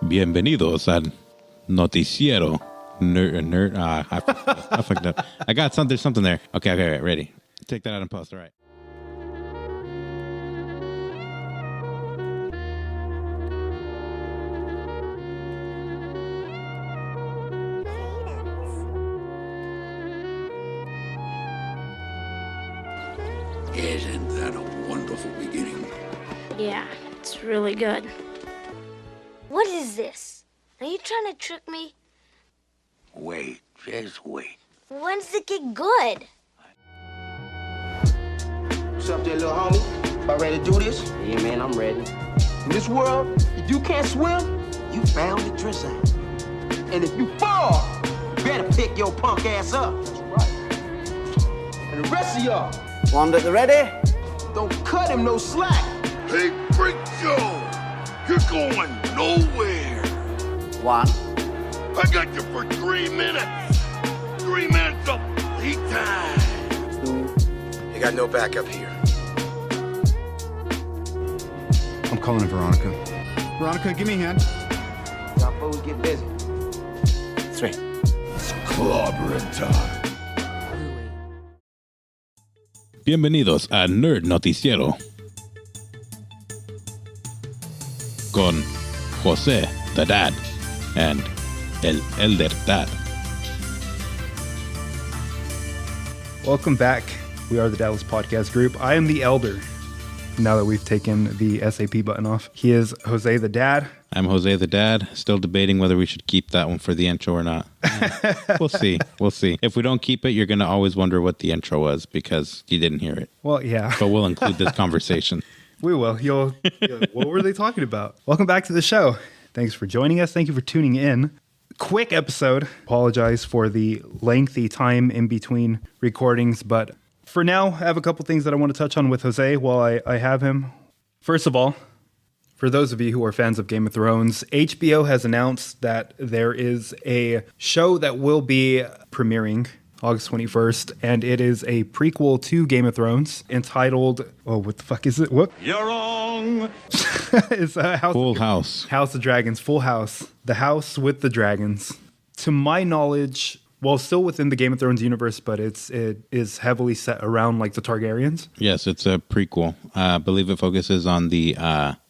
Bienvenidos al Noticiero. I fucked up. I got something there. Okay, ready. Take that out and post. All right. Isn't that a wonderful beginning? Yeah, it's really good. What is this? Are you trying to trick me? Wait, just wait. When's it get good? What's up there, little homie? About ready to do this? Yeah, man, I'm ready. In this world, if you can't swim, you bound to drizzle. And if you fall, you better pick your punk ass up. That's right. And the rest of y'all, Wanda, you ready? don't cut him no slack. Hey, Freak Joe, you're going nowhere. 1. I got you for 3 minutes. 3 minutes of lead time. 2. You got no backup here. I'm calling in Veronica. Veronica, give me a hand. Y'all fools get busy. 3. Clobbering time. Bienvenidos a Nerd Noticiero con Jose the Dad and El Elder Dad. Welcome back. We are the Dadless podcast group. I am the elder. Now that we've taken the SAP button off, he is Jose the Dad. I'm Jose the Dad. Still debating whether we should keep that one for the intro or not. We'll see. If we don't keep it, you're going to always wonder what the intro was because you didn't hear it. Well, yeah, But we'll include this conversation. we will. You'll what were they talking about? Welcome back to the show. Thanks for joining us. Thank you for tuning in. Quick episode. Apologize for the lengthy time in between recordings, but for now, I have a couple things that I want to touch on with Jose while I have him. First of all, for those of you who are fans of Game of Thrones, HBO has announced that there is a show that will be premiering August 21st, and it is a prequel to Game of Thrones entitled, oh, what the fuck is it? What? You're wrong. It's Full House. House of Dragons, Full House. The House with the Dragons. To my knowledge, well, still within the Game of Thrones universe, but it is heavily set around like the Targaryens. Yes, it's a prequel. I believe it focuses on the,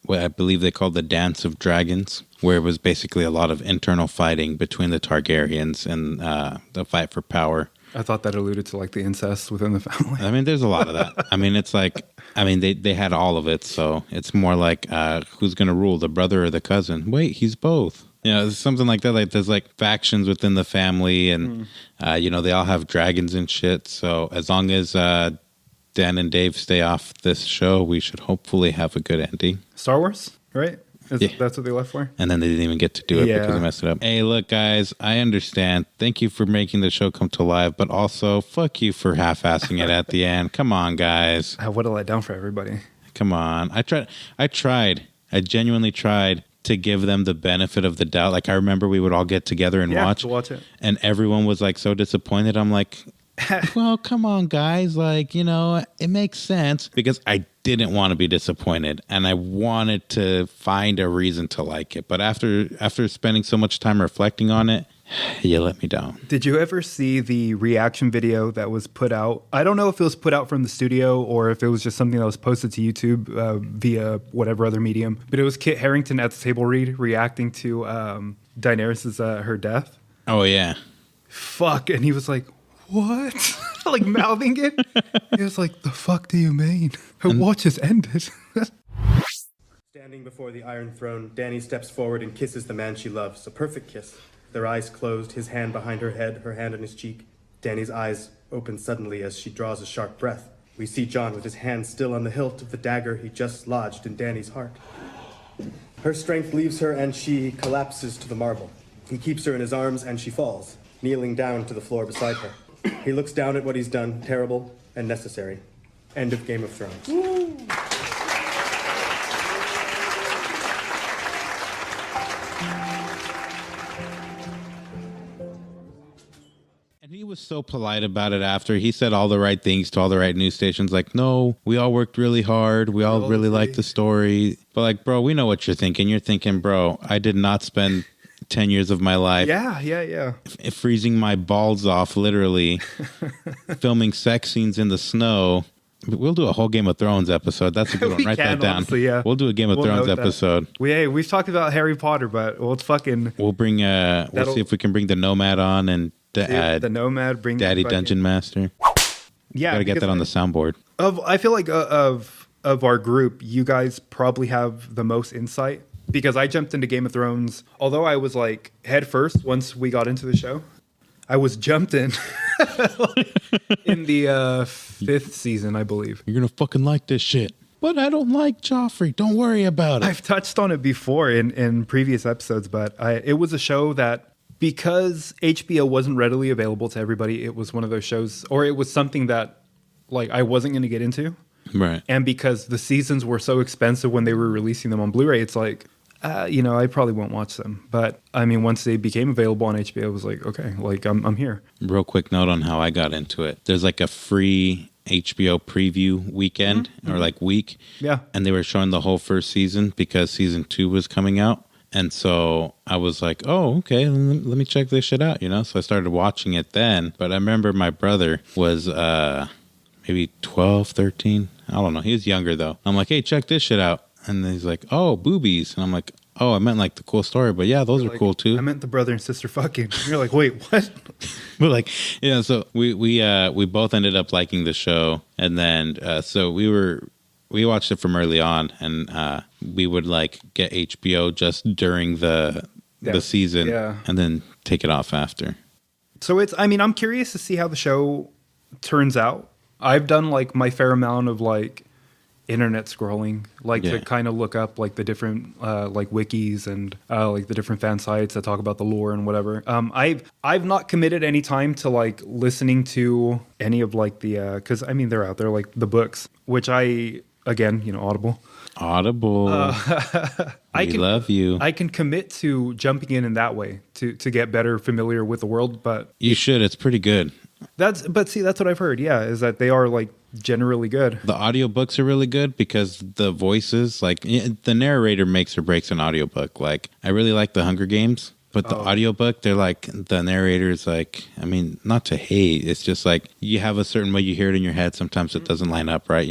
what I believe they call the Dance of Dragons, where it was basically a lot of internal fighting between the Targaryens and the fight for power. I thought that alluded to like the incest within the family. I mean, there's a lot of that. I mean, it's like, they had all of it, so it's more like who's going to rule, the brother or the cousin? Wait, he's both. It's something like that. Like there's like factions within the family, and they all have dragons and shit. So as long as Dan and Dave stay off this show, we should hopefully have a good ending. Star Wars, right? Yeah. That's what they left for? And then they didn't even get to do it Yeah. because they messed it up. Hey, look, guys, I understand. Thank you for making the show come to life, but also fuck you for half-assing it at the end. Come on, guys. What a letdown for everybody. Come on. I tried. I genuinely tried to give them the benefit of the doubt. Like, I remember we would all get together and watch it. And everyone was like so disappointed. I'm like, well, come on, guys. Like, it makes sense because I didn't want to be disappointed and I wanted to find a reason to like it. But after spending so much time reflecting on it, you let me down. Did you ever see the reaction video that was put out? I don't know if it was put out from the studio or if it was just something that was posted to YouTube via whatever other medium. But it was Kit Harington at the table read reacting to Daenerys' her death. Oh, yeah. Fuck. And he was like, what? Like mouthing it. He was like, the fuck do you mean? Her watch has ended. Standing before the Iron Throne, Dany steps forward and kisses the man she loves. A perfect kiss. Their eyes closed, his hand behind her head, her hand on his cheek. Dany's eyes open suddenly as she draws a sharp breath. We see Jon with his hand still on the hilt of the dagger he just lodged in Dany's heart. Her strength leaves her and she collapses to the marble. He keeps her in his arms and she falls, kneeling down to the floor beside her. He looks down at what he's done, terrible and necessary. End of Game of Thrones. And he was was so polite about it after. He said all the right things to all the right news stations. Like, no, we all worked really hard. We all really liked the story. But like, bro, we know what you're thinking. You're thinking, bro, I did not spend 10 years of my life freezing my balls off, literally, filming sex scenes in the snow. We'll do a whole Game of Thrones episode. That's a good one. Write that down. Honestly, yeah. We'll do a Game of Thrones episode. We've talked about Harry Potter, but we'll bring we'll see if we can bring the Nomad on and the Nomad, bring Daddy Dungeon Master. Yeah, gotta get that on the soundboard. I feel like of our group, you guys probably have the most insight because I jumped into Game of Thrones. Although I was like head first once we got into the show, I was jumped in in the 5th season, I believe. You're gonna fucking like this shit. But I don't like Joffrey. Don't worry about it. I've touched on it before in previous episodes, but it was a show that, because HBO wasn't readily available to everybody, it was one of those shows, or it was something that like I wasn't going to get into. Right. And because the seasons were so expensive when they were releasing them on Blu-ray, it's like, I probably won't watch them. But I mean, once they became available on HBO, I was like, okay, like I'm here. Real quick note on how I got into it. There's like a free HBO preview weekend or like week. Yeah. And they were showing the whole first season because season 2 was coming out. And so I was like, oh, okay, let me check this shit out, So I started watching it then. But I remember my brother was maybe 12, 13. I don't know. He was younger, though. I'm like, hey, check this shit out. And he's like, oh, boobies. And I'm like, oh, I meant like the cool story. But yeah, those are like, cool, too. I meant the brother and sister fucking. And you're like, wait, what? But like, so we both ended up liking the show. And then so we watched it from early on, and we would like get HBO just during the season, and then take it off after. So I'm curious to see how the show turns out. I've done like my fair amount of like internet scrolling, like to kind of look up like the different like wikis and like the different fan sites that talk about the lore and whatever. I've not committed any time to like listening to any of like the because they're out there, like the books, which again, Audible. I love you. I can commit to jumping in that way to get better familiar with the world, but you should. It's pretty good. That's what I've heard. Yeah, is that they are like generally good. The audiobooks are really good because the voices, like the narrator makes or breaks an audiobook. Like I really like the Hunger Games. But the audiobook, they're like, the narrator's like, not to hate. It's just like, you have a certain way you hear it in your head. Sometimes it doesn't line up, right?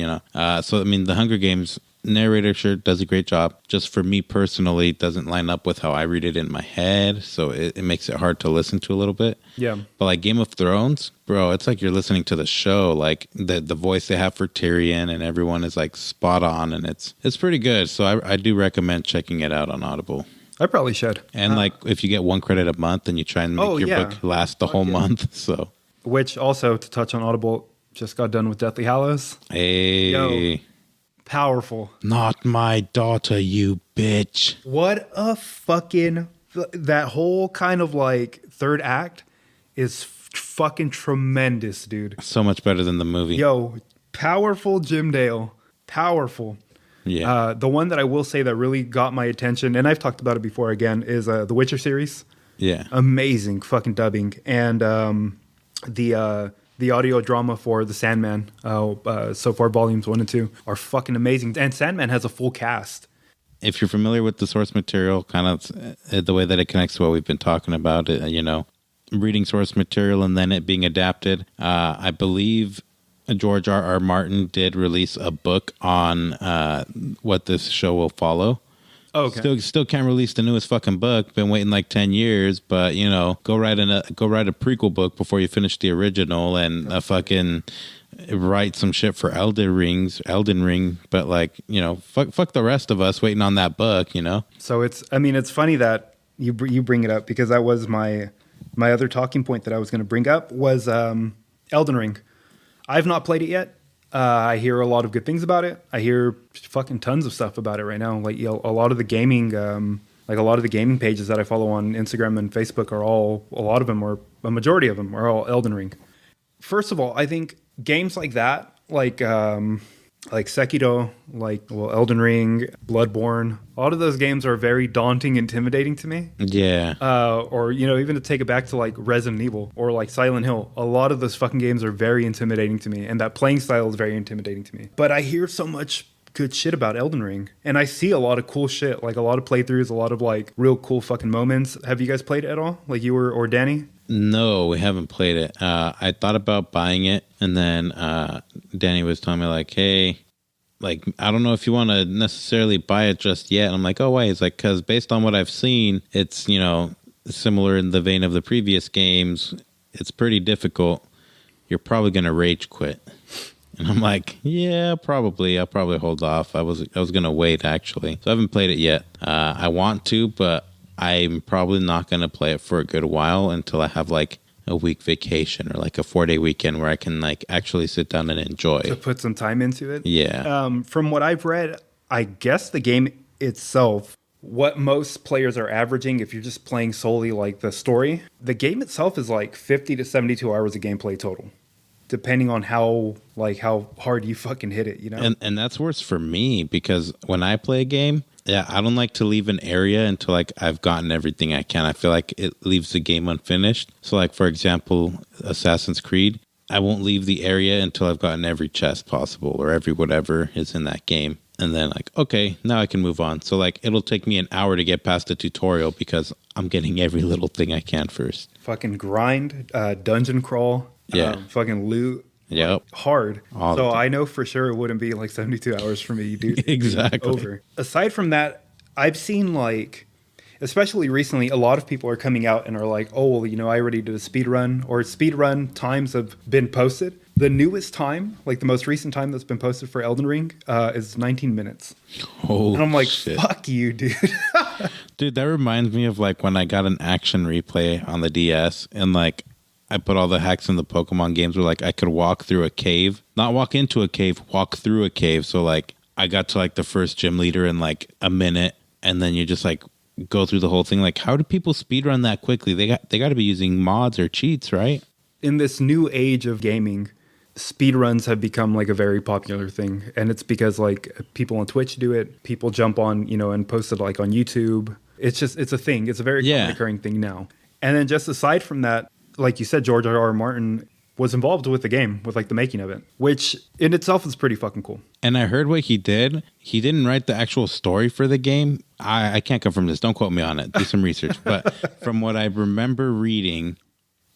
So, the Hunger Games narrator sure does a great job. Just for me personally, it doesn't line up with how I read it in my head. So it makes it hard to listen to a little bit. Yeah. But like Game of Thrones, bro, it's like you're listening to the show. Like the voice they have for Tyrion and everyone is like spot on. And it's pretty good. So I do recommend checking it out on Audible. I probably should. And like if you get 1 credit a month, then you try and make your book last the whole month. So, which also, to touch on Audible, just got done with Deathly Hallows. Hey. Yo, powerful. Not my daughter, you bitch. What a fucking... That whole kind of like third act is fucking tremendous, dude. So much better than the movie. Yo, powerful Jim Dale. Powerful. Yeah. The one that I will say that really got my attention, and I've talked about it before again, is the Witcher series. Yeah. Amazing fucking dubbing. And the audio drama for The Sandman, so far volumes 1 and 2, are fucking amazing. And Sandman has a full cast. If you're familiar with the source material, kind of the way that it connects to what we've been talking about, reading source material and then it being adapted, I believe George R.R. Martin did release a book on what this show will follow. Oh, okay. Still can't release the newest fucking book. Been waiting like 10 years, but go write a prequel book before you finish the original and fucking write some shit for Elden Ring. But like, fuck the rest of us waiting on that book, So it's funny that you bring it up because that was my other talking point that I was going to bring up was Elden Ring. I've not played it yet. I hear a lot of good things about it. I hear fucking tons of stuff about it right now. Like a lot of the gaming, pages that I follow on Instagram and Facebook a majority of them are all Elden Ring. First of all, I think games like that, like like Sekiro, Elden Ring, Bloodborne. A lot of those games are very daunting, intimidating to me. Yeah. Or, even to take it back to like Resident Evil or like Silent Hill. A lot of those fucking games are very intimidating to me. And that playing style is very intimidating to me. But I hear so much good shit about Elden Ring. And I see a lot of cool shit, like a lot of playthroughs, a lot of like real cool fucking moments. Have you guys played it at all? Like you or Danny? No, we haven't played it. I thought about buying it, and then Danny was telling me like, "Hey, like I don't know if you want to necessarily buy it just yet." And I'm like, "Oh, why?" He's like, "Because based on what I've seen, it's similar in the vein of the previous games. It's pretty difficult. You're probably gonna rage quit." And I'm like, "Yeah, probably. I'll probably hold off. I was gonna wait actually, so I haven't played it yet. I want to, but." I'm probably not going to play it for a good while until I have like a week vacation or like a 4-day weekend where I can like actually sit down and enjoy. To put some time into it? Yeah. From what I've read, I guess the game itself, what most players are averaging, if you're just playing solely like the story, the game itself is like 50 to 72 hours of gameplay total, depending on how hard you fucking hit it, And that's worse for me because when I play a game, yeah, I don't like to leave an area until like I've gotten everything I can. I feel like it leaves the game unfinished. So like, for example, Assassin's Creed, I won't leave the area until I've gotten every chest possible or every whatever is in that game. And then like, okay, now I can move on. So like, it'll take me an hour to get past the tutorial because I'm getting every little thing I can first. Fucking grind, dungeon crawl, fucking loot. Yep. Hard. So I know for sure it wouldn't be like 72 hours for me, dude. Exactly. Over. Aside from that, I've seen like, especially recently, a lot of people are coming out and are like, oh, well, I already did a speed run, or speed run times have been posted. The newest time, like the most recent time that's been posted for Elden Ring, is 19 minutes. Oh, and I'm like, shit. Fuck you, dude. Dude, that reminds me of like when I got an action replay on the DS and like, I put all the hacks in the Pokemon games where like I could walk through a cave, not walk into a cave, walk through a cave. So like I got to like the first gym leader in like a minute, and then you just like go through the whole thing. Like, how do people speedrun that quickly? They got to be using mods or cheats, right? In this new age of gaming, speedruns have become like a very popular thing, and it's because like people on Twitch do it, people jump on and post it like on YouTube. It's a thing. It's a very common occurring thing now. And then just aside from that, like you said, George R.R. Martin was involved with the game, with like the making of it, which in itself is pretty fucking cool. And I heard what he did. He didn't write the actual story for the game. I can't confirm this. Don't quote me on it. Do some research. But from what I remember reading,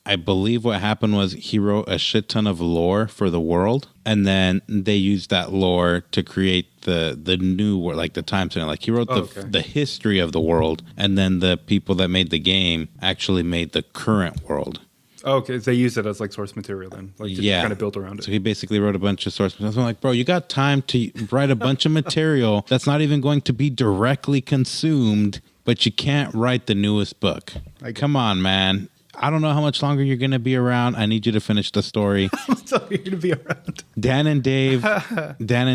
I believe what happened was he wrote a shit ton of lore for the world, and then they used that lore to create the new world, like the time center. Like he wrote the history of the world, and then the people that made the game actually made the current world. Okay, they used it as like source material then, like just kind of built around it. So he basically wrote a bunch of source material. So I'm like, bro, you got time to write a bunch of material that's not even going to be directly consumed, but you can't write the newest book. Like, come on, man. I don't know how much longer you're going to be around. I need you to finish the story. How much longer you're going to be around? Dan and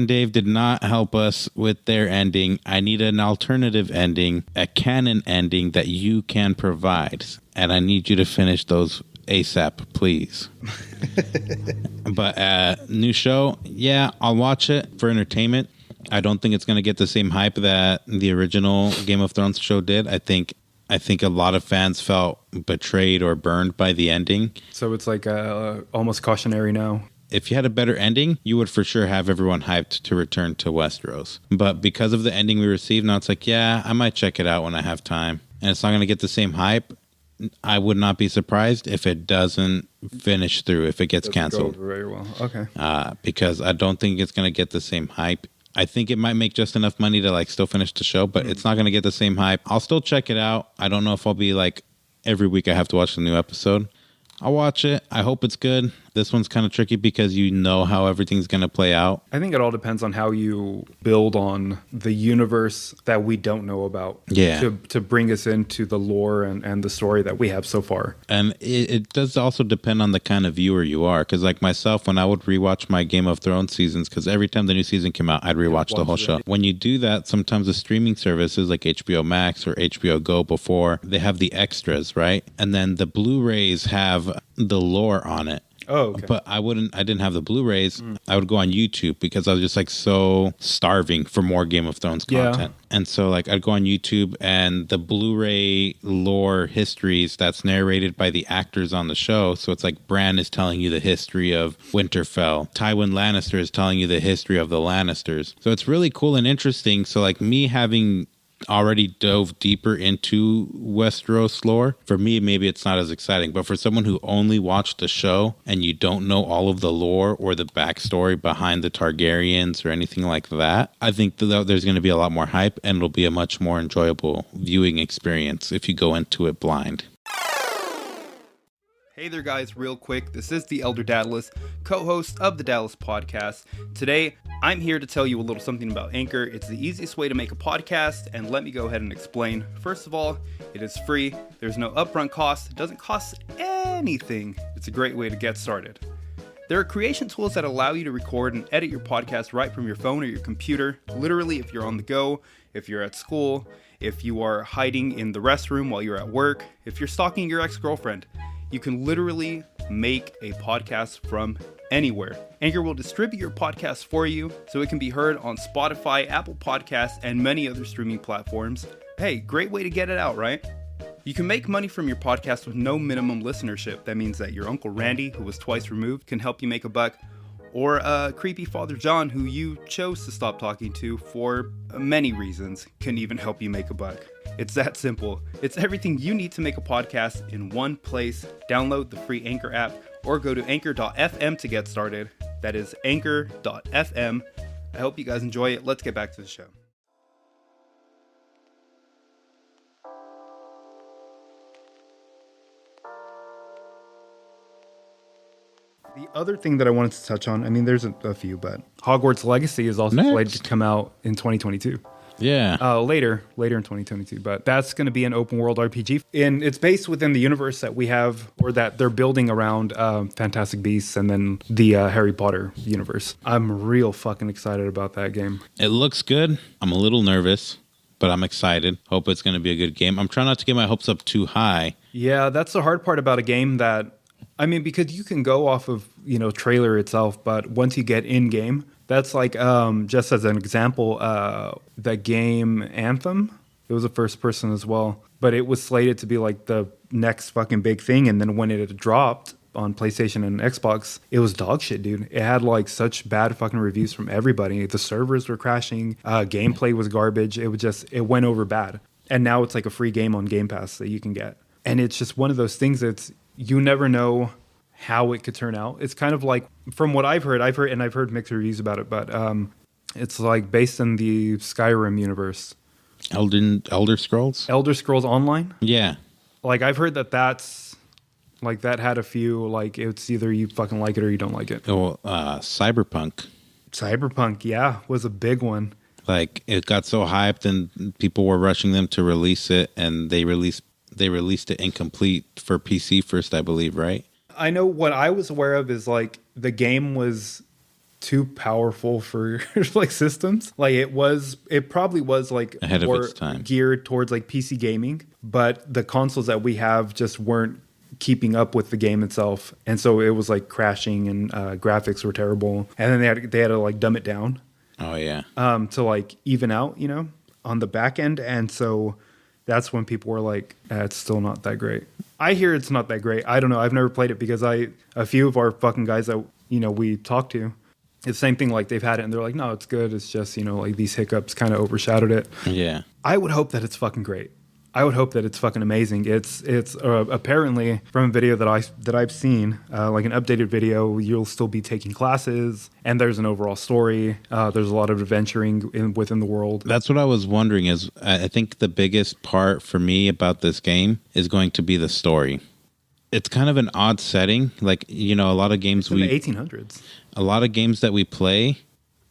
Dave did not help us with their ending. I need an alternative ending, a canon ending that you can provide. And I need you to finish those ASAP, please. But new show, yeah, I'll watch it for entertainment. I don't think it's going to get the same hype that the original Game of Thrones show did. I think a lot of fans felt betrayed or burned by the ending. So it's like almost cautionary now. If you had a better ending, you would for sure have everyone hyped to return to Westeros. But because of the ending we received, now it's like, yeah, I might check it out when I have time. And it's not going to get the same hype. I would not be surprised if it doesn't finish through, if it gets canceled. Very well. Okay. Because I don't think it's going to get the same hype. I think it might make just enough money to like still finish the show, but it's not going to get the same hype. I'll still check it out. I don't know if I'll be like every week I have to watch the new episode. I'll watch it. I hope it's good. This one's kind of tricky because you know how everything's going to play out. I think it all depends on how you build on the universe that we don't know about. Yeah. To bring us into the lore and the story that we have so far. And it does also depend on the kind of viewer you are. Because like myself, when I would rewatch my Game of Thrones seasons, because every time the new season came out, I'd rewatch the whole show. When you do that, sometimes the streaming services like HBO Max or HBO Go before, they have the extras, right? And then the Blu-rays have the lore on it. Oh, okay. But I didn't have the Blu-rays. I would go on YouTube because I was just like so starving for more Game of Thrones content. And so like I'd go on YouTube and the Blu-ray lore histories that's narrated by the actors on the show. So it's like Bran is telling you the history of Winterfell. Tywin Lannister is telling you the history of the Lannisters. So it's really cool and interesting. So like me having already dove deeper into Westeros lore, for me maybe it's not as exciting, but for someone who only watched the show and you don't know all of the lore or the backstory behind the Targaryens or anything like that, I think that there's going to be a lot more hype and it'll be a much more enjoyable viewing experience if you go into it blind. Hey there, guys, real quick. This is the Elder Dadless, co-host of the Dadless podcast. Today, I'm here to tell you a little something about Anchor. It's the easiest way to make a podcast, and let me go ahead and explain. First of all, it is free. There's no upfront cost. It doesn't cost anything. It's a great way to get started. There are creation tools that allow you to record and edit your podcast right from your phone or your computer. Literally, if you're on the go, if you're at school, if you are hiding in the restroom while you're at work, if you're stalking your ex-girlfriend, you can literally make a podcast from anywhere. Anchor will distribute your podcast for you so it can be heard on Spotify, Apple Podcasts, and many other streaming platforms. Hey, great way to get it out, right? You can make money from your podcast with no minimum listenership. That means that your Uncle Randy, who was twice removed, can help you make a buck. Or creepy Father John, who you chose to stop talking to for many reasons, can even help you make a buck. It's that simple. It's everything you need to make a podcast in one place. Download the free Anchor app or go to anchor.fm to get started. That is anchor.fm. I hope you guys enjoy it. Let's get back to the show. The other thing that I wanted to touch on, I mean, there's a few, but Hogwarts Legacy is also slated to come out in 2022. Yeah. Later in 2022, but that's going to be an open world RPG, and it's based within the universe that we have, or that they're building around Fantastic Beasts and then the Harry Potter universe. I'm real fucking excited about that game. It looks good. I'm a little nervous, but I'm excited. Hope it's going to be a good game. I'm trying not to get my hopes up too high. Yeah, that's the hard part about a game that, I mean, because you can go off of, trailer itself, but once you get in game, that's like, just as an example, the game Anthem, it was a first person as well, but it was slated to be like the next fucking big thing. And then when it had dropped on PlayStation and Xbox, it was dog shit, dude. It had like such bad fucking reviews from everybody. The servers were crashing. Gameplay was garbage. It went over bad. And now it's like a free game on Game Pass that you can get. And it's just one of those things that's, you never know how it could turn out. It's kind of like, from what I've heard mixed reviews about it, but it's like based in the Skyrim universe. Elder Scrolls? Elder Scrolls Online? Yeah. Like, I've heard that's, like, that had a few, like, it's either you fucking like it or you don't like it. Oh, Cyberpunk. Cyberpunk, yeah, was a big one. Like, it got so hyped and people were rushing them to release it, and they released it incomplete for PC first, I believe, right? I know what I was aware of is, like, the game was too powerful for like systems. Like, it probably was like ahead of its time, geared towards like PC gaming, but the consoles that we have just weren't keeping up with the game itself, and so it was like crashing and graphics were terrible, and then they had to like dumb it down. Oh yeah. To like even out, on the back end, and so that's when people were like, it's still not that great. I hear it's not that great. I don't know. I've never played it because a few of our fucking guys that, we talk to, it's the same thing. Like, they've had it and they're like, no, it's good. It's just, like these hiccups kind of overshadowed it. Yeah. I would hope that it's fucking great. I would hope that it's fucking amazing. It's apparently from a video that I've seen, like an updated video, you'll still be taking classes, and there's an overall story. There's a lot of adventuring within the world. That's what I was wondering. Is I think the biggest part for me about this game is going to be the story. It's kind of an odd setting. Like, a lot of games in the 1800s. A lot of games that we play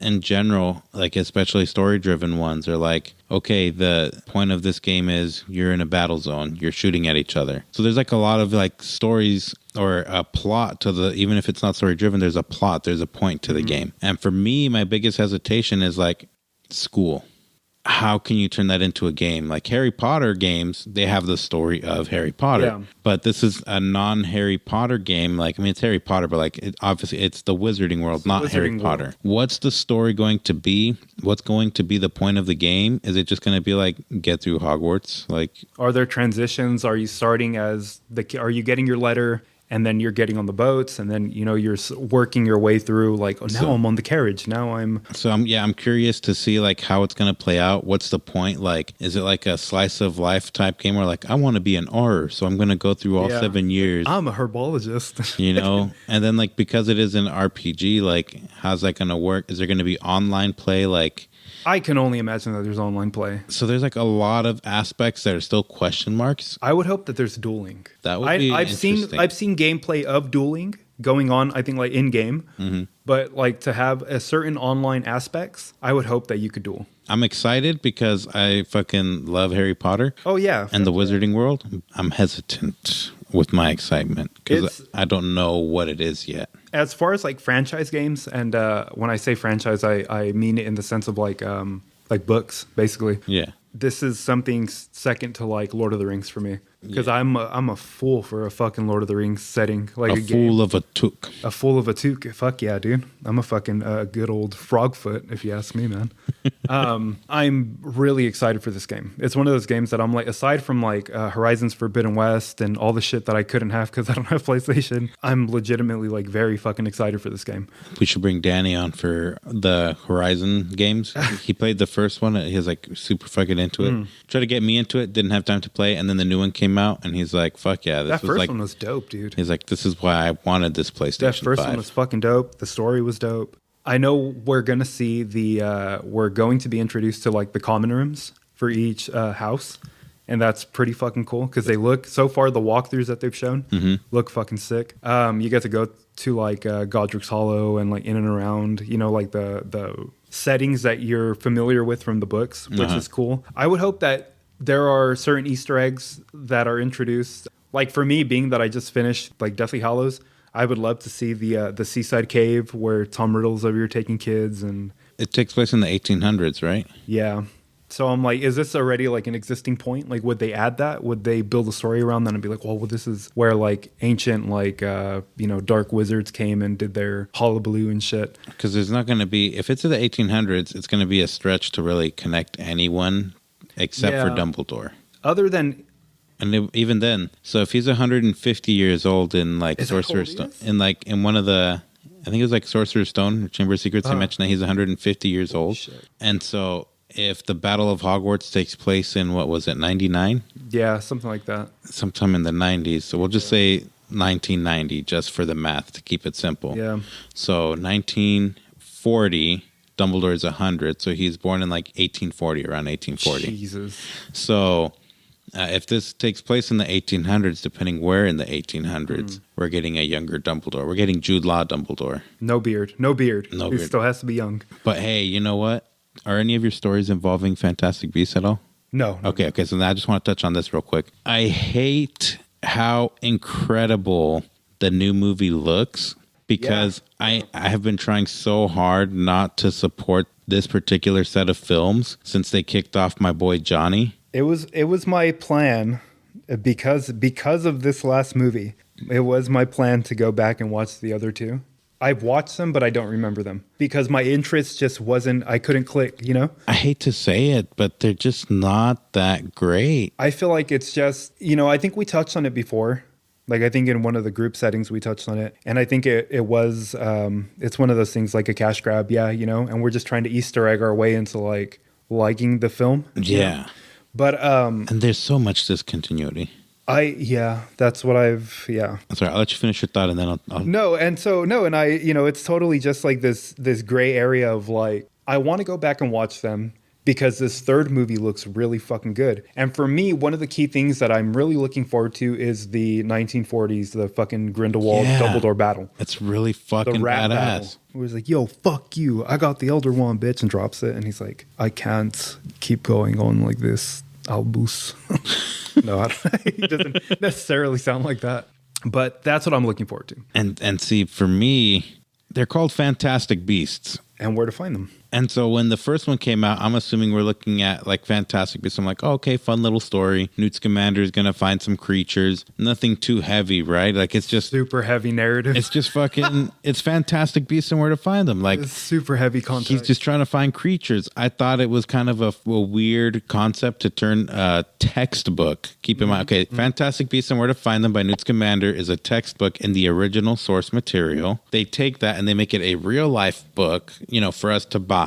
in general, like especially story-driven ones, are like, okay, the point of this game is you're in a battle zone, you're shooting at each other. So there's like a lot of like stories or a plot to the, even if it's not story-driven, there's a plot, there's a point to the game. And for me, my biggest hesitation is like school. how can you turn that into a game? Like Harry Potter games, they have the story of Harry Potter. Yeah. But this is a non-Harry Potter game. Like, I mean, it's Harry Potter, but like, obviously it's the Wizarding World, not Harry Potter. What's the story going to be? What's going to be the point of the game? Is it just going to be like, get through Hogwarts? Like, are there transitions? Are you starting as are you getting your letter and then you're getting on the boats and then, you're working your way through like, now I'm on the carriage. Now I'm curious to see like how it's going to play out. What's the point? Like, is it like a slice of life type game where like, I want to be an R, so I'm going to go through all 7 years. I'm a herbologist. And then like, because it is an RPG, like, how's that going to work? Is there going to be online play? Like, I can only imagine that there's online play. So there's like a lot of aspects that are still question marks. I would hope that there's dueling. That would be interesting. I've seen gameplay of dueling going on, I think, like in game. Mm-hmm. But like to have a certain online aspects, I would hope that you could duel. I'm excited because I fucking love Harry Potter. Oh yeah, and the Wizarding World. I'm hesitant with my excitement because I don't know what it is yet. As far as like franchise games, and when I say franchise, I mean it in the sense of like books, basically. Yeah. This is something second to like Lord of the Rings for me because I'm a fool for a fucking Lord of the Rings setting, like a fool of a took. A fool of a took. Fuck yeah, dude. I'm a fucking good old frogfoot, if you ask me, man. I'm really excited for this game. It's one of those games that I'm like, aside from like Horizon's Forbidden West and all the shit that I couldn't have because I don't have PlayStation, I'm legitimately like very fucking excited for this game. We should bring Danny on for the Horizon games. He played the first one. He was like super fucking into it. Tried to get me into it. Didn't have time to play. And then the new one came out and he's like, fuck yeah. That first one was dope, dude. He's like, this is why I wanted this PlayStation 5. That first one was fucking dope. The story was dope. I know we're going to see we're going to be introduced to like the common rooms for each house. And that's pretty fucking cool because they look, so far the walkthroughs that they've shown look fucking sick. You get to go to like Godric's Hollow and like in and around, like the settings that you're familiar with from the books, which is cool. I would hope that there are certain Easter eggs that are introduced. Like for me, being that I just finished like Deathly Hallows, I would love to see the seaside cave where Tom Riddle's over here taking kids. And it takes place in the 1800s, right? Yeah. So I'm like, is this already like an existing point? Like, would they add that? Would they build a story around that and be like, well, this is where like ancient, like, dark wizards came and did their hullabaloo and shit? Because there's not going to be, if it's in the 1800s, it's going to be a stretch to really connect anyone except for Dumbledore. Other than... And even then, so if he's 150 years old in like Sorcerer's Stone, in one of the, I think it was like Sorcerer's Stone, Chamber of Secrets, they mentioned that he's 150 years old. Shit. And so if the Battle of Hogwarts takes place in, what was it, 99? Yeah, something like that. Sometime in the 90s. So we'll just say 1990 just for the math to keep it simple. Yeah. So 1940, Dumbledore is 100. So he's born in like 1840, around 1840. Jesus. So... if this takes place in the 1800s, depending where in the 1800s, we're getting a younger Dumbledore. We're getting Jude Law Dumbledore. No beard. He still has to be young. But hey, you know what? Are any of your stories involving Fantastic Beasts at all? No. Okay. So now I just want to touch on this real quick. I hate how incredible the new movie looks because I have been trying so hard not to support this particular set of films since they kicked off my boy Johnny. It was my plan because of this last movie. It was my plan to go back and watch the other two. I've watched them, but I don't remember them because my interest just wasn't. I couldn't click. I hate to say it, but they're just not that great. I feel like it's just I think we touched on it before. Like I think in one of the group settings we touched on it, and I think it was it's one of those things like a cash grab, and we're just trying to Easter egg our way into like liking the film. Yeah. But and there's so much discontinuity. That's what I've Sorry, I'll let you finish your thought and then I'll... And I it's totally just like this gray area of like I want to go back and watch them because this third movie looks really fucking good. And for me, one of the key things that I'm really looking forward to is the 1940s, the fucking Grindelwald Dumbledore battle. It's really fucking badass. Battle. It was like, yo, fuck you. I got the Elder Wand, bitch, and drops it. And he's like, I can't keep going on like this, Albus. No, he doesn't necessarily sound like that. But that's what I'm looking forward to. And see, for me, they're called Fantastic Beasts. And where to find them. And so when the first one came out, I'm assuming we're looking at like Fantastic Beasts. I'm like, oh, okay, fun little story. Newt Scamander is going to find some creatures. Nothing too heavy, right? Like it's just super heavy narrative. It's just fucking, it's Fantastic Beasts and where to find them. Like it's super heavy content. He's just trying to find creatures. I thought it was kind of a weird concept to turn a textbook. Keep in mind, okay, Fantastic Beasts and Where to Find Them by Newt Scamander is a textbook in the original source material. They take that and they make it a real life book, you know, for us to buy,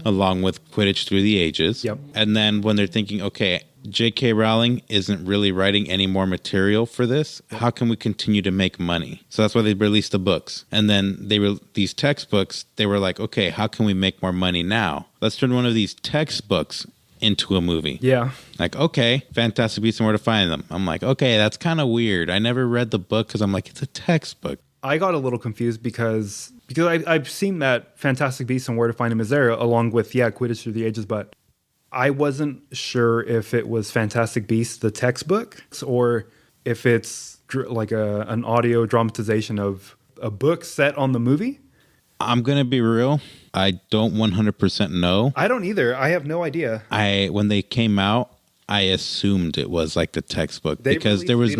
along with Quidditch Through the Ages. Yep. And then when they're thinking, okay, J.K. Rowling isn't really writing any more material for this. How can we continue to make money? So that's why they released the books. And then these textbooks, they were like, okay, how can we make more money now? Let's turn one of these textbooks into a movie. Yeah. Like, okay, Fantastic Beasts and Where to Find Them. I'm like, okay, that's kind of weird. I never read the book because I'm like, it's a textbook. I got a little confused because I've seen that Fantastic Beasts and Where to Find Them is there along with, Quidditch Through the Ages, but I wasn't sure if it was Fantastic Beasts, the textbook, or if it's like an audio dramatization of a book set on the movie. I'm going to be real. I don't 100% know. I don't either. I have no idea. When they came out, I assumed it was like the textbook because there was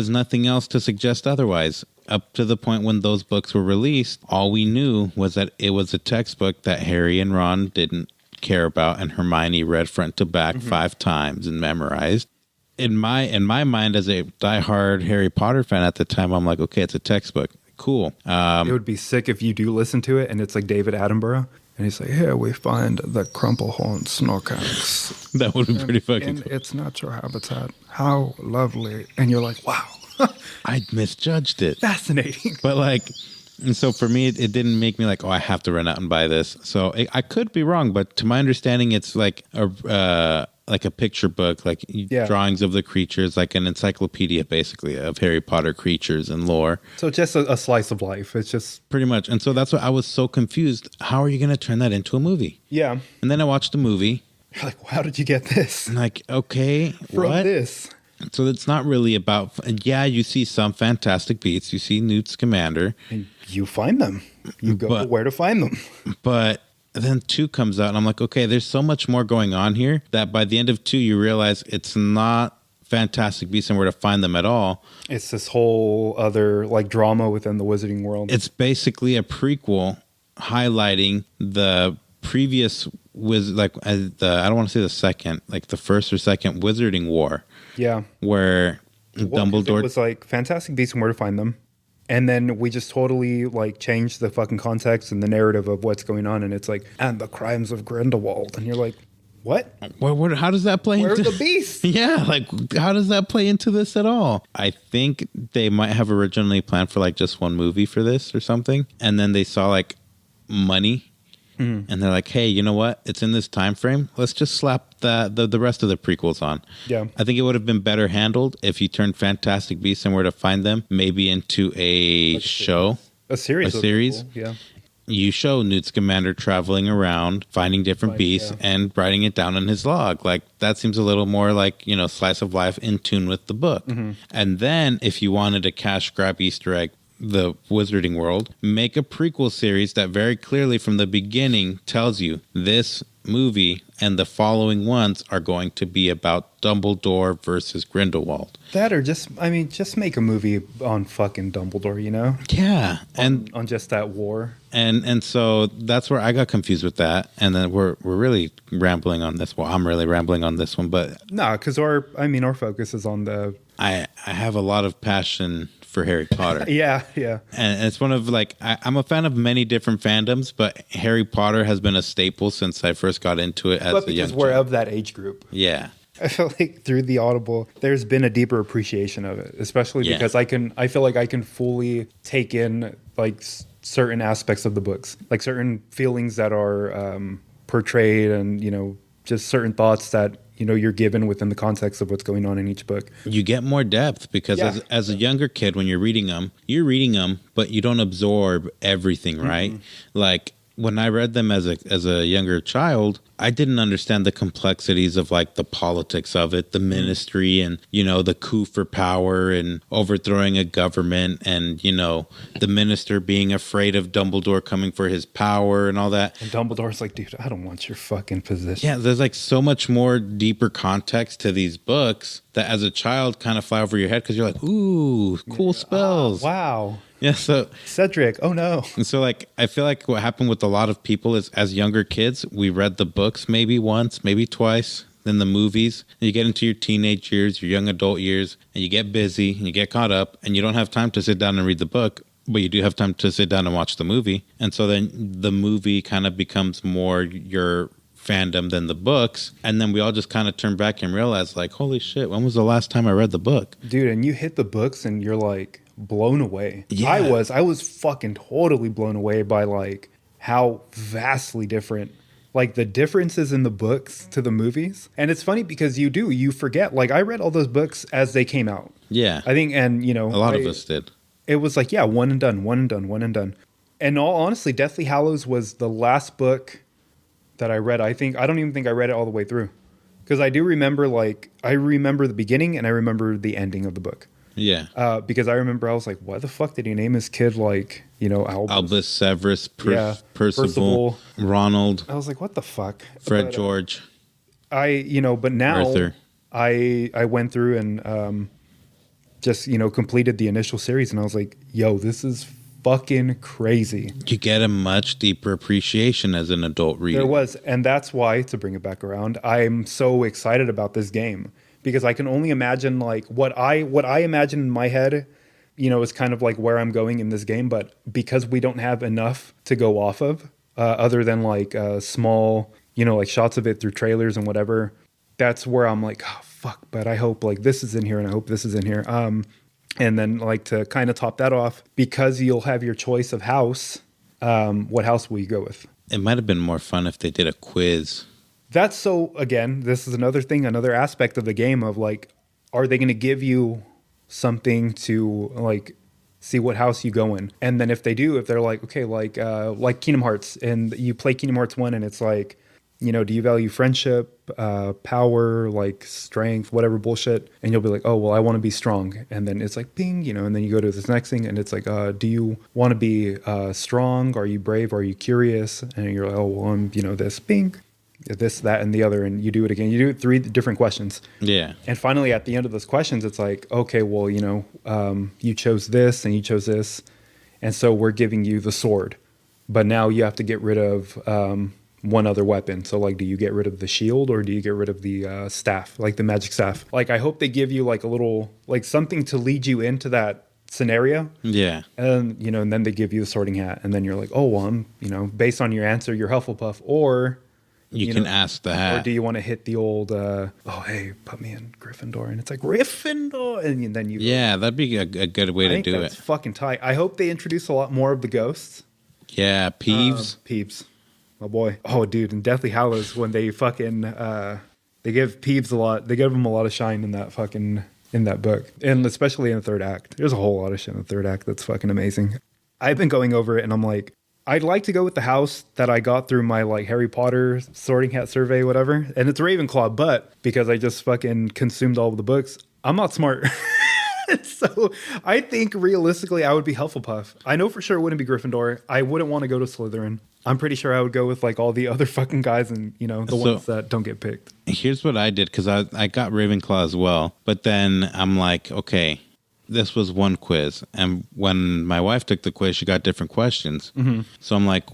nothing else to suggest otherwise. Up to the point when those books were released, all we knew was that it was a textbook that Harry and Ron didn't care about and Hermione read front to back 5 times and memorized. In my mind as a diehard Harry Potter fan at the time, I'm like, okay, it's a textbook. Cool. It would be sick if you do listen to it and it's like David Attenborough and he's like, here we find the crumplehorn snorkax. That would be pretty fucking in cool. its natural habitat. How lovely. And you're like, wow. I misjudged it. Fascinating. But like, and so for me, it didn't make me like, oh, I have to run out and buy this. So I could be wrong, but to my understanding, it's like a picture book, like drawings of the creatures, like an encyclopedia, basically, of Harry Potter creatures and lore. So just a slice of life. It's just pretty much. And so that's why I was so confused. How are you going to turn that into a movie? Yeah. And then I watched the movie. You're like, how did you get this? I'm like, okay, from what? This. So it's not really about, you see some Fantastic Beasts. You see Newt Scamander. And you find them. You go to where to find them. But then 2 comes out and I'm like, okay, there's so much more going on here that by the end of 2, you realize it's not Fantastic Beasts and Where to Find Them at all. It's this whole other like drama within the wizarding world. It's basically a prequel highlighting the previous I don't want to say the second, like the first or second Wizarding War. Yeah. Where Dumbledore... It was like Fantastic Beasts and Where to Find Them. And then we just totally like changed the fucking context and the narrative of what's going on. And it's like, and the crimes of Grindelwald. And you're like, what? How does that play Where's into... the beast? Yeah, like how does that play into this at all? I think they might have originally planned for like just one movie for this or something. And then they saw like money. And they're like, hey, you know what? It's in this time frame. Let's just slap the rest of the prequels on. Yeah. I think it would have been better handled if you turned Fantastic Beasts and Where to Find Them maybe into a show. A series. Cool. Yeah. You show Newt Scamander traveling around, finding different beasts, and writing it down in his log. Like, that seems a little more like, slice of life in tune with the book. And then, if you wanted a cash grab Easter egg, the Wizarding World, make a prequel series that very clearly from the beginning tells you this movie and the following ones are going to be about Dumbledore versus Grindelwald. That or just make a movie on fucking Dumbledore, Yeah. And on just that war. And so that's where I got confused with that. And then we're really rambling on this. Well, I'm really rambling on this one, but no, because our focus is on the... I have a lot of passion for Harry Potter. Yeah. And it's one of I'm a fan of many different fandoms, but Harry Potter has been a staple since I first got into it as a young child. We're of that age group. Yeah. I feel like through the Audible, there's been a deeper appreciation of it, especially because I feel like I can fully take in like certain aspects of the books, like certain feelings that are portrayed and, just certain thoughts that you're given within the context of what's going on in each book. You get more depth because as a younger kid, when you're reading them, but you don't absorb everything, right? Like when I read them as a younger child, I didn't understand the complexities of like the politics of it, the ministry, and the coup for power and overthrowing a government, and the minister being afraid of Dumbledore coming for his power and all that. And Dumbledore's like, dude, I don't want your fucking position. Yeah, there's like so much more deeper context to these books that as a child kind of fly over your head because you're like, ooh, cool spells. Wow. Yeah, so Cedric, oh no. And so, like, I feel like what happened with a lot of people is as younger kids, we read the books maybe once, maybe twice, then the movies. And you get into your teenage years, your young adult years, and you get busy and you get caught up and you don't have time to sit down and read the book, but you do have time to sit down and watch the movie. And so then the movie kind of becomes more your fandom than the books. And then we all just kind of turn back and realize, like, holy shit, when was the last time I read the book? Dude, and you hit the books and you're like, blown away. Yeah. I was fucking totally blown away by like how vastly different, like the differences in the books to the movies. And it's funny because you forget, like I read all those books as they came out. Yeah. I think, and a lot of us did. It was like, yeah, one and done, one and done, one and done. And all honestly, Deathly Hallows was the last book that I read. I don't even think I read it all the way through. Because I do remember, like, I remember the beginning and I remember the ending of the book. Yeah. Because I remember I was like, why the fuck did he name his kid like, Albus, Severus, Yeah, Percival, Ronald. I was like, what the fuck? Fred George. But now Arthur. I went through and just, completed the initial series and I was like, yo, this is fucking crazy. You get a much deeper appreciation as an adult reader. There was, and that's why, to bring it back around, I'm so excited about this game. Because I can only imagine like what I imagine in my head, is kind of like where I'm going in this game. But because we don't have enough to go off of, other than like small, like shots of it through trailers and whatever, that's where I'm like, oh, fuck. But I hope like this is in here and I hope this is in here. And then like to kind of top that off, because you'll have your choice of house, what house will you go with? It might have been more fun if they did a quiz. That's so, again, this is another thing, another aspect of the game of like, are they going to give you something to like see what house you go in? And then if they do, if they're like, okay, like Kingdom Hearts, and you play Kingdom Hearts 1 and it's like, do you value friendship, power, like strength, whatever bullshit? And you'll be like, oh, well, I want to be strong. And then it's like, ping, and then you go to this next thing and it's like, do you want to be strong? Are you brave? Are you curious? And you're like, oh, well, I'm, this, ping. This, that, and the other, and you do it again. You do it 3 different questions. Yeah. And finally, at the end of those questions, it's like, okay, well, you chose this and you chose this, and so we're giving you the sword, but now you have to get rid of one other weapon. So, like, do you get rid of the shield or do you get rid of the staff, like the magic staff? Like, I hope they give you like a little, like something to lead you into that scenario. Yeah. And, and then they give you the sorting hat, and then you're like, oh, well, I'm, based on your answer, you're Hufflepuff, or you can ask the hat. Or do you want to hit the old, hey, put me in Gryffindor? And it's like, Gryffindor! And then you... Yeah, that'd be a good way to do it. That's fucking tight. I hope they introduce a lot more of the ghosts. Yeah, Peeves. Peeves. My boy. Oh, dude, in Deathly Hallows, when they fucking... they give Peeves a lot... They give him a lot of shine in that fucking... In that book. And especially in the third act. There's a whole lot of shit in the third act that's fucking amazing. I've been going over it, and I'm like... I'd like to go with the house that I got through my like Harry Potter sorting hat survey, whatever. And it's Ravenclaw, but because I just fucking consumed all of the books, I'm not smart. So I think realistically I would be Hufflepuff. I know for sure it wouldn't be Gryffindor. I wouldn't want to go to Slytherin. I'm pretty sure I would go with like all the other fucking guys and, the ones that don't get picked. Here's what I did, because I got Ravenclaw as well. But then I'm like, okay, this was one quiz, and when my wife took the quiz, she got different questions. Mm-hmm. So I'm like,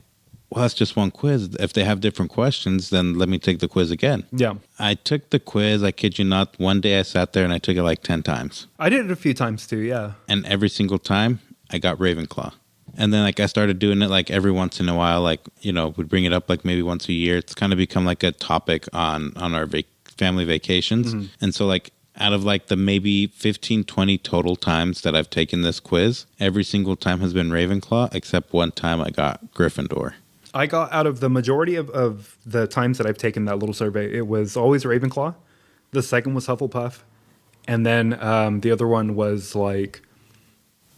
well, that's just one quiz. If they have different questions, then let me take the quiz again. Yeah. I took the quiz, I kid you not. One day I sat there and I took it like 10 times. I did it a few times too, yeah. And every single time, I got Ravenclaw. And then like I started doing it like every once in a while, like, we'd bring it up like maybe once a year. It's kind of become like a topic on our family vacations. Mm-hmm. And so like, out of like the maybe 15, 20 total times that I've taken this quiz, every single time has been Ravenclaw, except one time I got Gryffindor. I got, out of the majority of the times that I've taken that little survey, it was always Ravenclaw. The second was Hufflepuff. And then the other one was like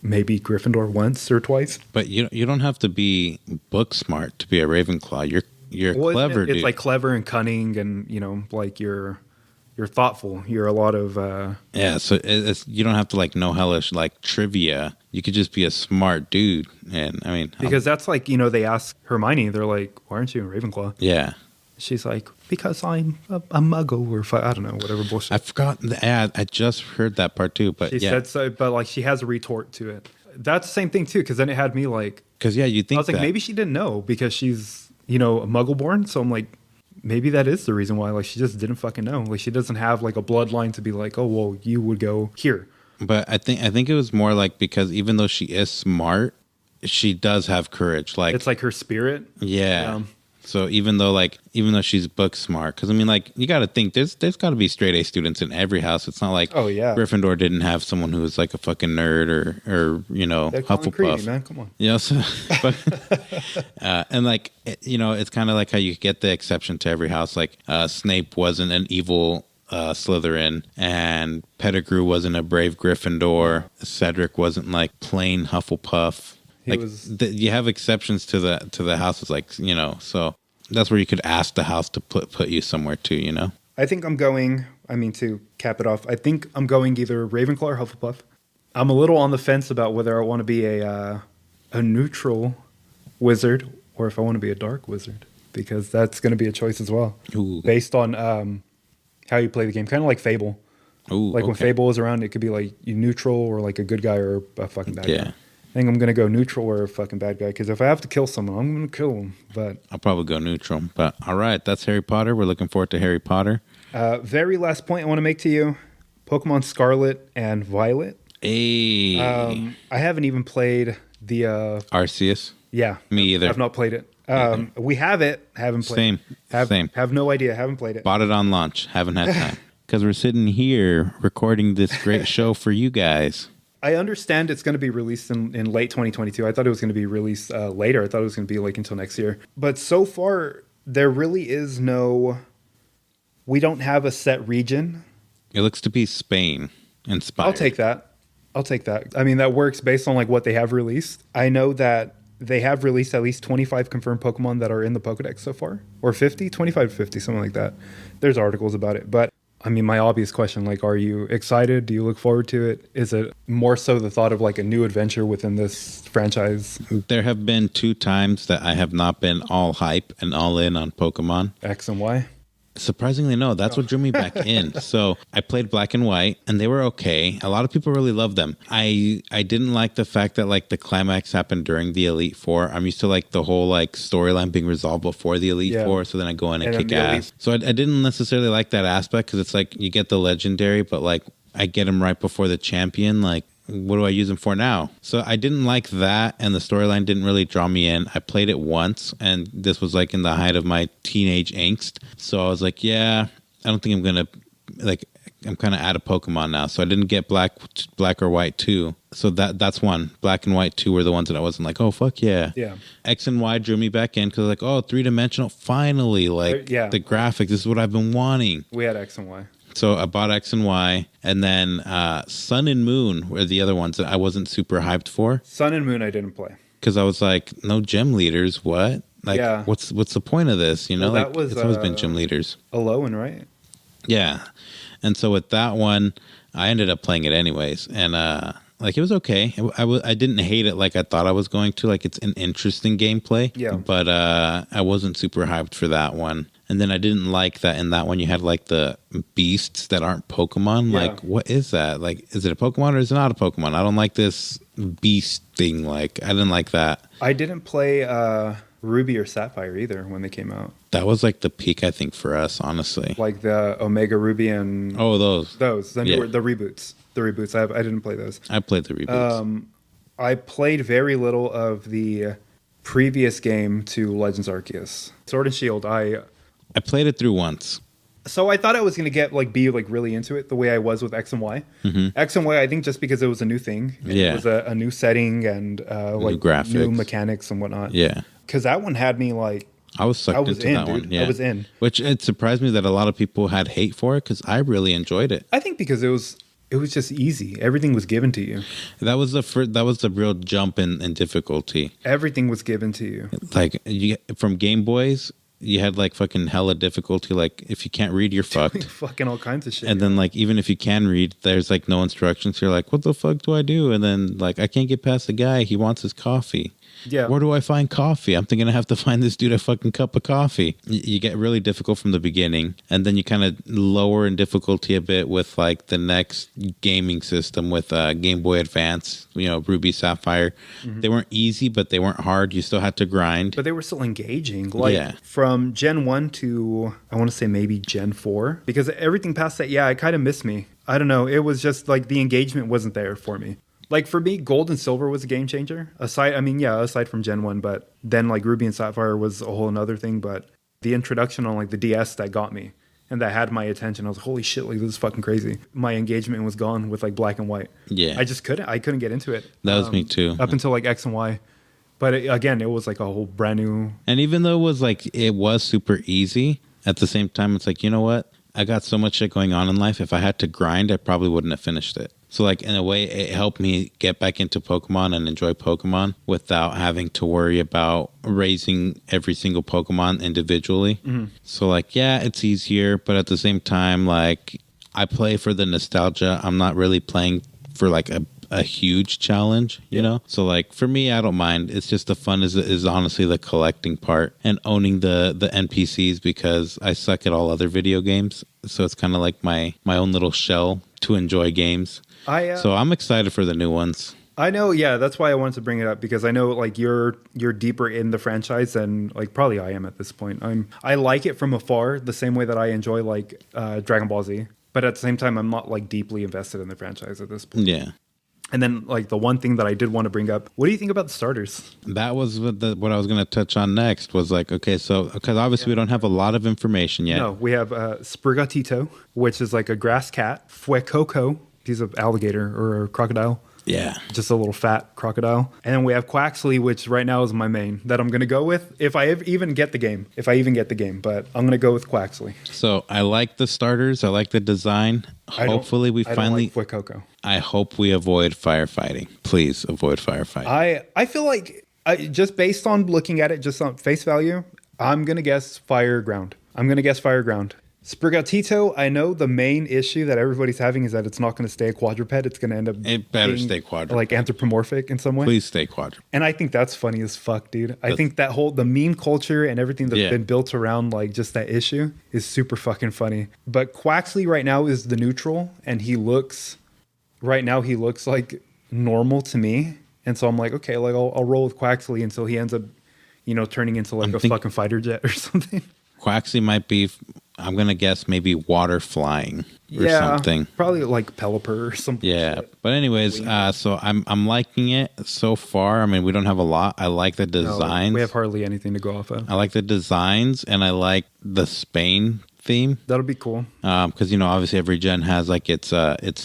maybe Gryffindor once or twice. But you don't have to be book smart to be a Ravenclaw. You're Well, clever, it's dude. like clever and cunning, and like you're thoughtful. You're a lot of Yeah, so you don't have to like know hellish like trivia. You could just be a smart dude, and I mean, because that's like they ask Hermione. They're like, "Why aren't you a Ravenclaw?" yeah. She's like, "Because I'm a muggle," or I don't know, whatever bullshit. I forgot the ad. I just heard that part too, but She said so, but like she has a retort to it. That's the same thing too, because then it had me like, because you I think was like, that. maybe she didn't know because she's a muggle born. So I'm like, maybe that is the reason why. Like she just didn't fucking know. Like she doesn't have like a bloodline to be like, oh well, you would go here. But I think it was more like because even though she is smart, she does have courage. Like It's like her spirit. yeah. So even though she's book smart, because I mean, like you got to think there's got to be straight A students in every house. It's not like Oh, yeah. Gryffindor didn't have someone who was like a fucking nerd or They're concrete, Hufflepuff. man. Come on. So, and like it's kind of like how you get the exception to every house. Like Snape wasn't an evil Slytherin, and Pettigrew wasn't a brave Gryffindor. Cedric wasn't like plain Hufflepuff. He was- You have exceptions to the houses, like so that's where you could ask the house to put you somewhere too. I think I'm going. I mean, to cap it off, I think I'm going either Ravenclaw or Hufflepuff. I'm a little on the fence about whether I want to be a neutral wizard or if I want to be a dark wizard, because that's going to be a choice as well, Ooh. based on how you play the game. Kind of like Fable. Ooh, Like when okay. Fable is around, it could be like you neutral or like a good guy or a fucking bad Yeah. guy. I think I'm going to go neutral or a fucking bad guy, because if I have to kill someone, I'm going to kill them. But I'll probably go neutral. But all right, that's Harry Potter. We're looking forward to Harry Potter. very last point I want to make to you, Pokemon Scarlet and Violet. Hey, I haven't even played the Arceus. yeah. Me either. I've not played it. We have it, haven't played Same. it. Same. Have no idea, haven't played it. Bought it on launch. Haven't had time because we're sitting here recording this great show for you guys. I understand it's going to be released in late 2022. I thought it was going to be released later. I thought it was going to be like until next year. But so far, there really is we don't have a set region. It looks to be Spain inspired. I'll take that. I mean, that works based on like what they have released. I know that they have released at least 25 confirmed Pokemon that are in the Pokedex so far, or 50, 25 to 50, something like that. There's articles about it. But I mean, my obvious question, like, are you excited? Do you look forward to it? Is it more so the thought of like a new adventure within this franchise? There have been 2 times that I have not been all hype and all in on Pokemon. X and Y? Surprisingly, no. That's what drew me back in. So I played Black and White, and they were okay. A lot of people really loved them. I didn't like the fact that like the climax happened during the Elite Four. I'm used to like the whole like storyline being resolved before the Elite Yeah. Four, so then I go in and And then kick the ass. Elite- So I didn't necessarily like that aspect because it's like you get the legendary, but like I get him right before the champion. Like, what do I use him for now? So I didn't like that, and the storyline didn't really draw me in. I played it once, and this was like in the height of my teenage angst. So I was like, yeah, I don't think I'm gonna like. I'm kind of out of Pokemon now, so I didn't get Black or White 2. So that's one. Black and White 2 were the ones that I wasn't like, oh fuck yeah. Yeah. X and Y drew me back in because like, oh, 3-dimensional, finally, like Yeah. the graphics. This is what I've been wanting. We had X and Y. So I bought X and Y, and then Sun and Moon were the other ones that I wasn't super hyped for Sun and Moon I didn't play. because I was like, no gym leaders, what? Like, Yeah. what's the point of this? You know, Well, like that was, it's always been gym leaders. Alolan, right? Yeah, and so with that one, I ended up playing it anyways, and like it was okay. I didn't hate it like I thought I was going to. Like it's an interesting gameplay, Yeah. But I wasn't super hyped for that one. And then I didn't like that in that one you had like the beasts that aren't Pokemon. Yeah. Like, what is that? Like, is it a Pokemon or is it not a Pokemon? I don't like this beast thing. Like, I didn't like that. I didn't play Ruby or Sapphire either when they came out. That was like the peak, I think, for us, honestly. Like the Omega Ruby and Oh, those. those. Then Yeah. the reboots. The reboots. I didn't play those. I played the reboots. I played very little of the previous game to Legends Arceus. Sword and Shield. I played it through once. So I thought I was gonna be really into it the way I was with X and Y. X and Y, I think just because it was a new thing. Yeah. It was a new setting and like graphics. new mechanics and whatnot. Yeah. Because that one had me like I was sucked I was into in, that dude. one. Yeah. I was in. Which it surprised me that a lot of people had hate for it because I really enjoyed it. I think because it it was just easy. Everything was given to you. That was the real jump in difficulty. Everything was given to you. Like from Game Boys, you had like fucking hella difficulty. Like if you can't read, you're fucked. Fucking all kinds of shit. And then like even if you can read, there's like no instructions. You're like, what the fuck do I do? And then like I can't get past the guy. He wants his coffee. Yeah. Where do I find coffee? I'm thinking I have to find this dude a fucking cup of coffee. You get really difficult from the beginning, and then you kind of lower in difficulty a bit with like the next gaming system with Game Boy Advance, Ruby, Sapphire. Mm-hmm. They weren't easy, but they weren't hard. You still had to grind. But they were still engaging. Like from Gen 1 to, I want to say maybe Gen 4, because everything past that, it kind of missed me. I don't know. It was just like the engagement wasn't there for me. Like for me, Gold and Silver was a game changer. Aside from Gen 1, but then like Ruby and Sapphire was a whole another thing. But the introduction on like the DS that got me and that had my attention, I was like, holy shit, like this is fucking crazy. My engagement was gone with like Black and White. Yeah. I couldn't get into it. That was me too. Up until like X and Y. But it was like a whole brand new. And even though it was super easy, at the same time, it's like, you know what? I got so much shit going on in life. If I had to grind, I probably wouldn't have finished it. So like in a way, it helped me get back into Pokemon and enjoy Pokemon without having to worry about raising every single Pokemon individually. Mm-hmm. So like, it's easier, but at the same time, like I play for the nostalgia. I'm not really playing for like a huge challenge, you know? So like for me, I don't mind. It's just the fun is honestly the collecting part and owning the NPCs, because I suck at all other video games. So it's kind of like my own little shell to enjoy games. So I'm excited for the new ones. I know, that's why I wanted to bring it up, because I know like you're deeper in the franchise than like probably I am at this point. I like it from afar, the same way that I enjoy like Dragon Ball Z, but at the same time I'm not like deeply invested in the franchise at this point. Yeah. And then like the one thing that I did want to bring up, what do you think about the starters? That was what I was going to touch on next, was like, okay, so because obviously we don't have a lot of information yet. No, we have Sprigatito, which is like a grass cat. Fuecoco, he's an alligator or a crocodile. Yeah. Just a little fat crocodile. And then we have Quaxley, which right now is my main that I'm going to go with if I even get the game. But I'm going to go with Quaxley. So I like the starters. I like the design. Hopefully we finally... I don't like Fuecoco. I hope we avoid firefighting. Please avoid firefighting. I feel like, just based on looking at it, just on face value, I'm going to guess fire ground. Sprigatito, I know the main issue that everybody's having is that it's not going to stay a quadruped. It's going to end up being stay quadruped. Like anthropomorphic in some way. Please stay quadruped. I think that's funny as fuck, dude. I think that the meme culture and everything that's been built around like just that issue is super fucking funny. But Quaxley right now is the neutral, and he looks like normal to me. And so I'm like, okay, like I'll roll with Quaxley until he ends up, turning into like a fucking fighter jet or something. Quaxley might be, I'm going to guess, maybe water flying or something. Probably like Pelipper or something. Yeah. But anyways, so I'm liking it so far. I mean, we don't have a lot. I like the designs. No, we have hardly anything to go off of. I like the designs, and I like the Spain theme. That'll be cool. Because, obviously every gen has like its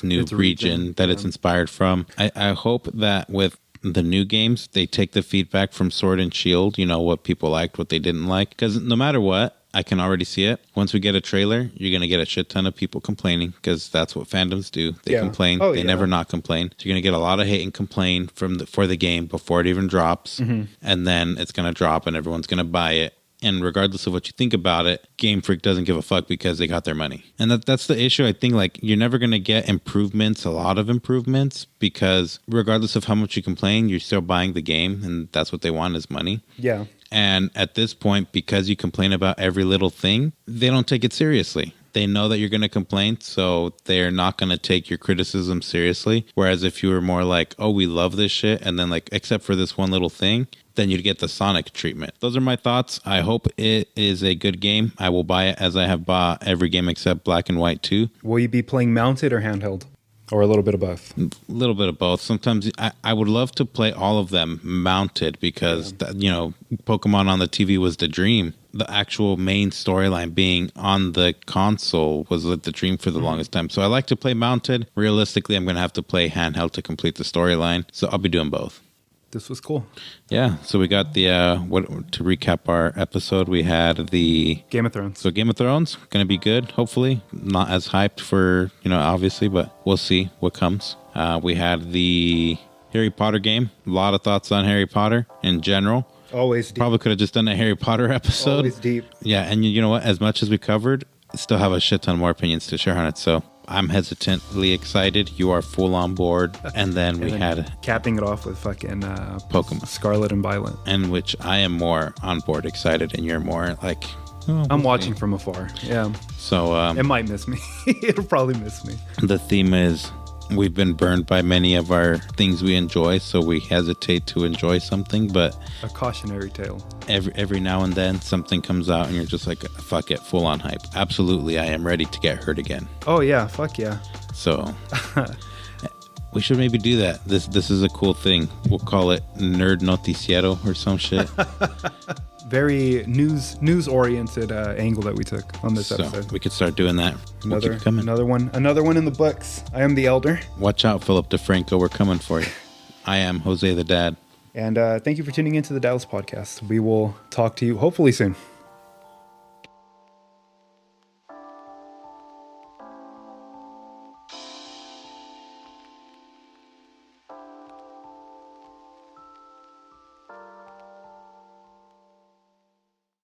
new region that it's inspired from. I hope that with the new games, they take the feedback from Sword and Shield, what people liked, what they didn't like. Because no matter what, I can already see it. Once we get a trailer, you're going to get a shit ton of people complaining, because that's what fandoms do. They complain. They never not complain. So you're going to get a lot of hate and complain for the game before it even drops. Mm-hmm. And then it's going to drop and everyone's going to buy it. And regardless of what you think about it, Game Freak doesn't give a fuck because they got their money. And that's the issue. I think like you're never going to get improvements, a lot of improvements, because regardless of how much you complain, you're still buying the game, and that's what they want is money. Yeah. And at this point, because you complain about every little thing, they don't take it seriously. They know that you're going to complain, so they're not going to take your criticism seriously. Whereas if you were more like, oh, we love this shit, and then like, except for this one little thing, then you'd get the Sonic treatment. Those are my thoughts. I hope it is a good game. I will buy it, as I have bought every game except Black and White 2. Will you be playing mounted or handheld? Or a little bit of both? A little bit of both. Sometimes I would love to play all of them mounted, because, Pokemon on the TV was the dream. The actual main storyline being on the console was the dream for the longest time. So I like to play mounted. Realistically, I'm going to have to play handheld to complete the storyline. So I'll be doing both. this was cool. Yeah. So we got the to recap our episode, we had the Game of Thrones. So Game of Thrones going to be good. Hopefully, not as hyped for obviously, but we'll see what comes. We had the Harry Potter game. A lot of thoughts on Harry Potter in general. Always deep. Probably could have just done a Harry Potter episode. Always deep. Yeah, and you know what? As much as we covered, still have a shit ton more opinions to share on it. So I'm hesitantly excited. You are full on board. And then we had capping it off with fucking Pokemon Scarlet and Violet, and which I am more on board excited, and you're more like, oh, I'm watching from afar. Yeah. So it might miss me. It'll probably miss me. The theme is we've been burned by many of our things we enjoy, so we hesitate to enjoy something, but a cautionary tale. Every now and then something comes out and you're just like, fuck it, full on hype. Absolutely, I am ready to get hurt again. Oh yeah, fuck yeah. So we should maybe do that. This is a cool thing. We'll call it Nerd Noticiero or some shit. Very news oriented angle that we took on this episode. We could start doing that. We'll keep coming. Another one in the books. I am the elder. Watch out, Philip DeFranco. We're coming for you. I am Jose the dad. And thank you for tuning into the Dadless podcast. We will talk to you hopefully soon.